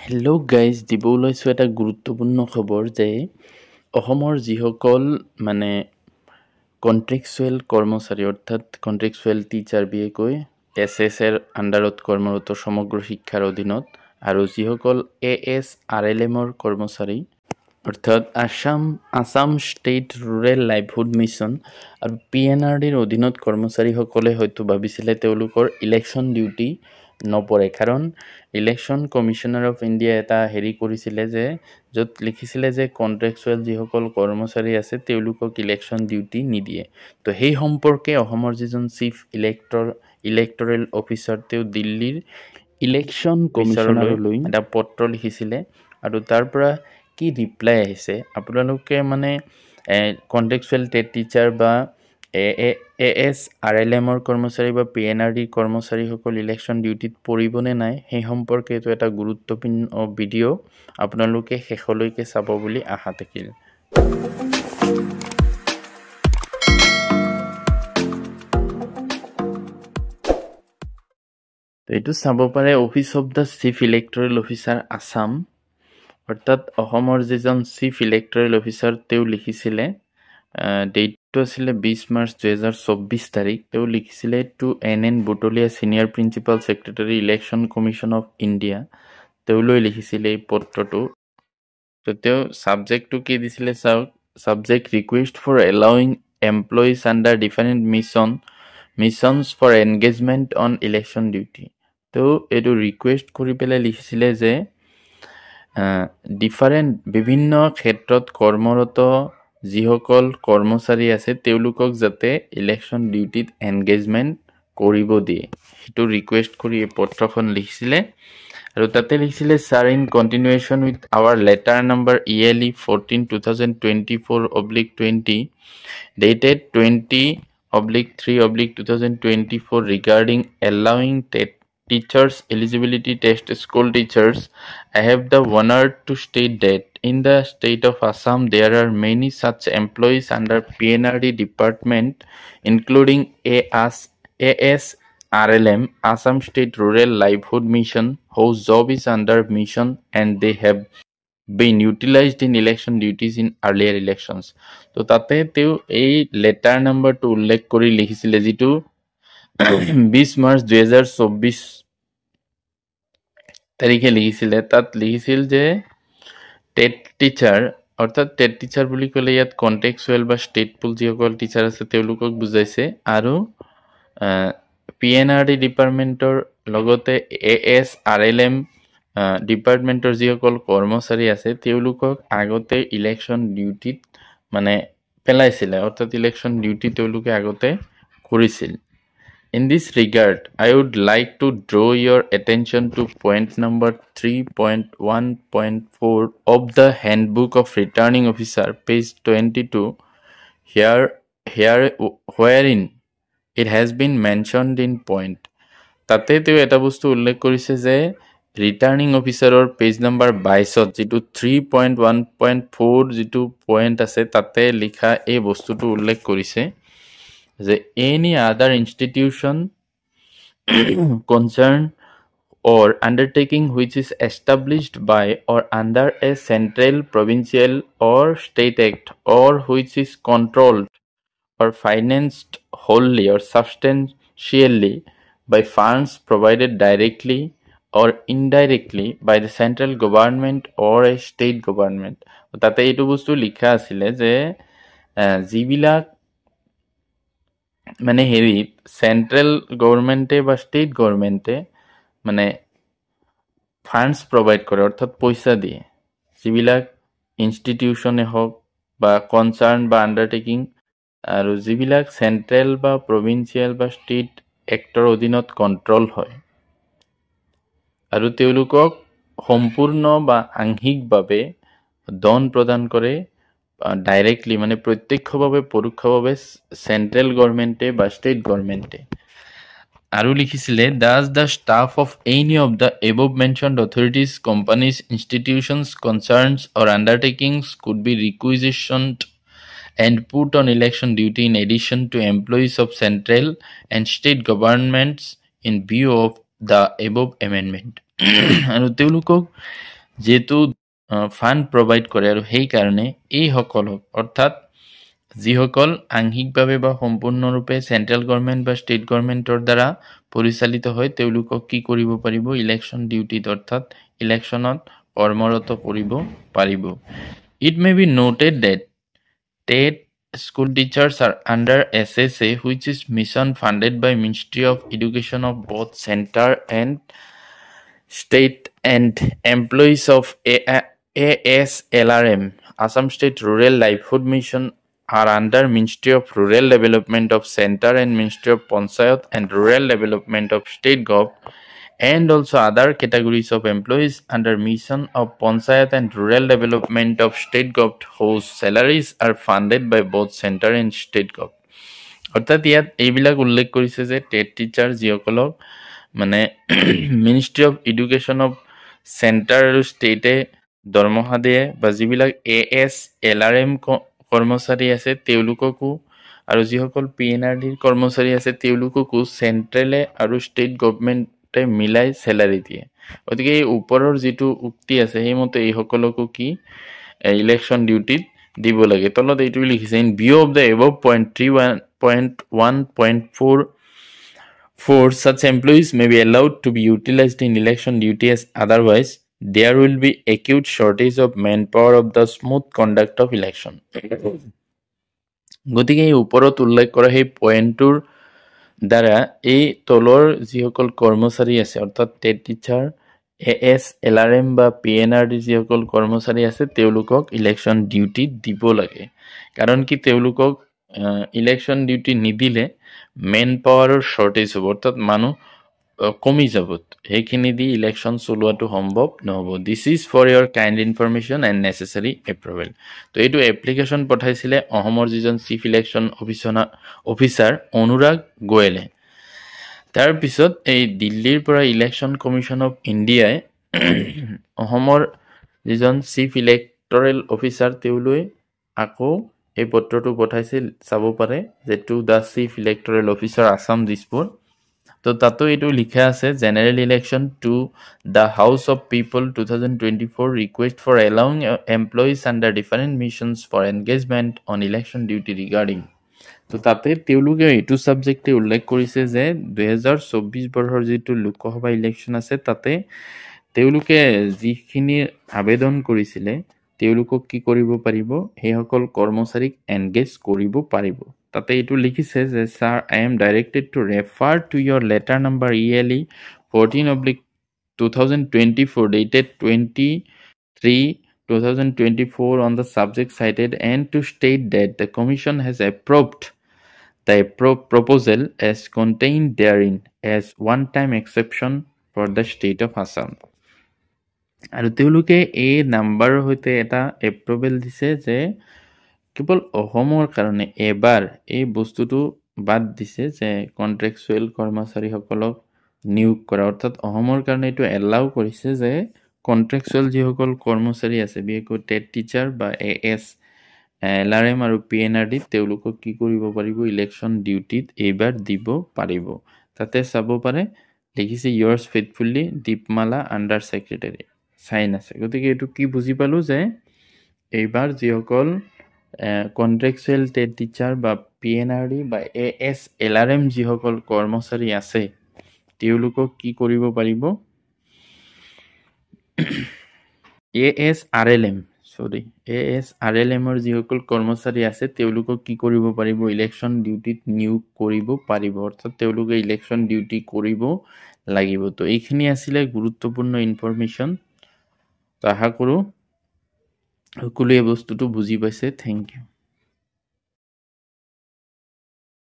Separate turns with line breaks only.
Hello' guys, দিব ওলাইছোঁ এটা গুৰুত্বপূৰ্ণ খবৰ যে অসমৰ যিসকল মানে কণ্ট্ৰেকচুৱেল কৰ্মচাৰী অৰ্থাৎ কণ্ট্ৰেকচুৱেল টিচাৰ বিশেষকৈ SSৰ আণ্ডাৰত কৰ্মৰত সমগ্ৰ শিক্ষাৰ অধীনত আৰু যিসকল ASRLMৰ কৰ্মচাৰী অৰ্থাৎ Assam state rural livelihood mission আৰু PNRDৰ অধীনত কৰ্মচাৰীসকলে হয়তো ভাবিছিলে তেওঁলোকৰ ইলেকশ্যন ডিউটি নপৰে, কাৰণ ইলেকশ্যন কমিশনাৰ অফ ইণ্ডিয়া এটা কৰিছিলে যে য'ত লিখিছিলে যে কণ্ট্ৰেকচুৱেল যিসকল কৰ্মচাৰী আছে তেওঁলোকক ইলেকশ্যন ডিউটি নিদিয়ে। তো সেই সম্পৰ্কে অসমৰ যিজন চিফ ইলেক্টৰেল অফিচাৰ তেওঁ দিল্লীৰ ইলেকশ্যন কমিশনাৰলৈ এটা পত্ৰ লিখিছিলে আৰু তাৰ পৰা কি ৰিপ্লাই আহিছে আপোনালোকে মানে কণ্ট্ৰেকচুৱেল টিচাৰ বা ASRLMৰ কৰ্মচাৰী বা PNRDৰ কৰ্মচাৰীসকল ইলেকশ্যন ডিউটিত পৰিবনে নাই সেই সম্পৰ্কে এইটো এটা গুৰুত্বপূৰ্ণ ভিডিঅ' আপোনালোকে শেষলৈকে চাব বুলি আশা থাকিল। তো এইটো চাব পাৰে office of the chief electoral officer Assam, অৰ্থাৎ অসমৰ যিজন চিফ ইলেক্টৰেল অফিচাৰ তেওঁ লিখিছিলে, ডেটটো আছিলে 20 মাৰ্চ 2024 তাৰিখ। তেওঁ লিখিছিলে টু NN বুটলীয়া senior principal secretary election commission of India, তেওঁলৈ লিখিছিলে এই পত্ৰটো। তো তেওঁ ছাবজেক্টটো কি দিছিলে চাওক, subject request for allowing employees under different missions for engagement on election duty. তো এইটো ৰিকুৱেষ্ট কৰি পেলাই লিখিছিলে যে বিভিন্ন ক্ষেত্ৰত কৰ্মৰত যিসকল কৰ্মচাৰী আছে তেওঁলোকক যাতে ইলেকশ্যন ডিউটিত এনগেজমেণ্ট কৰিব দিয়ে, সেইটো ৰিকুৱেষ্ট কৰি এই পত্ৰখন লিখিছিলে। আৰু তাতে লিখিছিলে, sir, in continuation with our letter number ELE 14/2024/20 dated 20/3/2024 regarding allowing teachers eligibility test school teachers, I have the honor to state that in the state of Assam there are many such employees under PNRD department, including ASRLM, Assam State Rural Livelihood Mission, whose job is under mission and they have been utilized in election duties in earlier elections. তো তাতে তেওঁ এই letter নাম্বাৰটো উল্লেখ কৰি লিখিছিলে, যিটো 20 March 2024 তাৰিখে লিখিছিলে। তাত লিখিছিল যে টেট টিচাৰ, অৰ্থাৎ টেট টিচাৰ বুলি ক'লে ইয়াত কণ্টেক্সুৱেল বা ষ্টেটফুল যিসকল টিচাৰ আছে তেওঁলোকক বুজাইছে, আৰু PNRD ডিপাৰ্টমেণ্টৰ লগতে ASRLM ডিপাৰ্টমেণ্টৰ যিসকল কৰ্মচাৰী আছে তেওঁলোকক আগতে ইলেকশ্যন ডিউটিত মানে পেলাইছিলে, অৰ্থাৎ ইলেকশ্যন ডিউটি তেওঁলোকে আগতে কৰিছিল। In this regard, I would like to draw your attention to point number 3.1.4 of the Handbook of Returning Officer, page 22, wherein it has been mentioned in point. তাতে তেওঁ এটা বস্তু উল্লেখ কৰিছে যে ৰিটাৰ্ণিং অফিচাৰৰ পেজ নাম্বাৰ 22ত যিটো 3.1.4 যিটো পইণ্ট আছে তাতে লিখা এই বস্তুটো উল্লেখ কৰিছে যে any other institution concern or undertaking which is established by or under a central, provincial or state act, or which is controlled or financed wholly or substantially by funds provided directly or indirectly by the central government or a state government. তাতে এইটো বস্তু লিখা আছিলে যে যিবিলাক মানে central গভৰ্ণমেণ্টে বা state গভৰ্ণমেণ্টে মানে ফাণ্ডছ প্ৰভাইড কৰে, অৰ্থাৎ পইচা দিয়ে, যিবিলাক ইনষ্টিটিউশ্যনে হওক বা কনচাৰ্ণ বা আণ্ডাৰটেকিং, আৰু যিবিলাক চেন্ট্ৰেল বা প্ৰভিন্সিয়েল বা ষ্টেট এক্টৰ অধীনত কণ্ট্ৰল হয়, আৰু তেওঁলোকক সম্পূৰ্ণ বা আংশিকভাৱে ধন প্ৰদান কৰে ডাইৰেক্টলি, মানে প্ৰত্যক্ষভাৱে পৰোক্ষভাৱে চেন্ট্ৰেল গভৰ্ণমেণ্টে বা ষ্টেট গভৰ্ণমেণ্টে। আৰু লিখিছিলে, does the staff of any of the above mentioned authorities, companies, institutions, concerns or undertakings could be requisitioned and put on election duty in addition to employees of central and state governments in view of the above amendment. আৰু তেওঁলোকক যেহেতু fund provide কৰে আৰু সেইকাৰণে এইসকলক অৰ্থাৎ যিসকল আংশিকভাৱে বা সম্পূৰ্ণৰূপে চেণ্ট্ৰেল গভৰ্ণমেণ্ট বা ষ্টেট গভৰ্ণমেণ্টৰ দ্বাৰা পৰিচালিত হয় তেওঁলোকক কি কৰিব পাৰিব ইলেকশ্যন ডিউটিত অৰ্থাৎ ইলেকশ্যনত কৰ্মৰত কৰিব পাৰিব it may be noted that that school teachers are under SSA which is mission funded by Ministry of Education of both center and state and employees of ASLRM Assam State Rural Livelihood Mission are under Ministry of Rural Development of Center and Ministry of Panchayat and Rural Development of State Gov and also other categories of employees under Mission of Panchayat and Rural Development of State Gov whose salaries are funded by both Center and State Gov. অৰ্থাৎ ইয়াত এইবিলাক উল্লেখ কৰিছে যে TET teacher যিসকলক মানে ministry of education of centre আৰু ষ্টেটে দৰমহা দিয়ে বা যিবিলাক ASLRM কৰ্মচাৰী আছে তেওঁলোককো আৰু যিসকল PNRDৰ কৰ্মচাৰী আছে তেওঁলোককো চেণ্ট্ৰেলে আৰু ষ্টেট গভৰ্ণমেণ্টে মিলাই চেলাৰী দিয়ে গতিকে এই ওপৰৰ যিটো উক্তি আছে সেইমতে এইসকলকো কি ইলেকশ্যন ডিউটিত দিব লাগে তলত এইটো লিখিছে in view of the above point 3.1.4 such employees may be allowed to be utilized in election duty as otherwise there will be acute shortage of manpower of the smooth conduct of election গতিকে এই ওপৰত উল্লেখ কৰা সেই পইণ্টটোৰ দ্বাৰা এই তলৰ যিসকল কৰ্মচাৰী আছে অৰ্থাৎ টেট টিচাৰ ASLRM বা PNRD যিসকল কৰ্মচাৰী আছে তেওঁলোকক ইলেকশ্যন ডিউটি দিব লাগে কাৰণ কি তেওঁলোকক ইলেকশ্যন ডিউটি নিদিলে মেন পাৱাৰৰ শ্বৰ্টেজ হ'ব অৰ্থাৎ মানুহ কমি যাব সেইখিনি দি ইলেকশ্যন চলোৱাটো সম্ভৱ নহ'ব this is for your kind information and necessary approval তো এইটো এপ্লিকেশ্যন পঠাইছিলে অসমৰ যিজন চিফ ইলেকশ্যন অফিচাৰ অনুৰাগ গোয়েলে তাৰপিছত এই দিল্লীৰ পৰা ইলেকশ্যন কমিশ্যন অফ ইণ্ডিয়াই অসমৰ যিজন চিফ ইলেক্টৰেল অফিচাৰ তেওঁলৈ আকৌ এই পত্ৰটো পঠাইছিল চাব পাৰে যে to the chief electoral officer Assam Dispur তো তাতো এইটো লিখা আছে general election to the house of people 2024 request for allowing employees under different missions for engagement on election duty regarding তো তাতে তেওঁলোকে এইটো ছাবজেক্টে উল্লেখ কৰিছে যে 2024 বৰ্ষৰ যিটো লোকসভা ইলেকশ্যন আছে তাতে তেওঁলোকে যিখিনি আবেদন কৰিছিলে তেওঁলোকক কি কৰিব পাৰিব সেইসকল কৰ্মচাৰীক এনগেজ কৰিব পাৰিব তাতে এইটো লিখিছে যে sir I am directed to refer to your letter number ELE 14/2024 dated 23/2024 on the subject cited and to state that the commission has approved the proposal as contained therein as one-time exception for the state of Assam. আৰু তেওঁলোকে এই নাম্বাৰৰ সৈতে এটা approval দিছে যে কেৱল অসমৰ কাৰণে এবাৰ এই বস্তুটো বাদ দিছে যে কণ্ট্ৰেকচুৱেল কৰ্মচাৰীসকলক নিয়োগ কৰা অৰ্থাৎ অসমৰ কাৰণে এইটো এলাউ কৰিছে যে কণ্ট্ৰেকচুৱেল যিসকল কৰ্মচাৰী আছে বিশেষকৈ টেট টিচাৰ বা ASLRM আৰু PNRD তেওঁলোকক কি কৰিব পাৰিব ইলেকশ্যন ডিউটিত এইবাৰ দিব পাৰিব তাতে চাব পাৰে লিখিছে yours faithfully Dipmala under secretary sign আছে গতিকে এইটো কি বুজি পালো যে এইবাৰ যিসকল কণ্ট্ৰেকচুৱেল টেট টিচাৰ বা PNRD বা ASLRM যিসকল কৰ্মচাৰী আছে তেওঁলোকক কি কৰিব পাৰিব ASRLMৰ যিসকল কৰ্মচাৰী আছে তেওঁলোকক কি কৰিব পাৰিব ইলেকশ্যন ডিউটিত নিয়োগ কৰিব পাৰিব অৰ্থাৎ তেওঁলোকে ইলেকশ্যন ডিউটি কৰিব লাগিব তো এইখিনি আছিলে গুৰুত্বপূৰ্ণ ইনফৰমেশ্যন তো আশা কৰোঁ সকলোৱে বস্তুটো বুজি পাইছে থেংক ইউ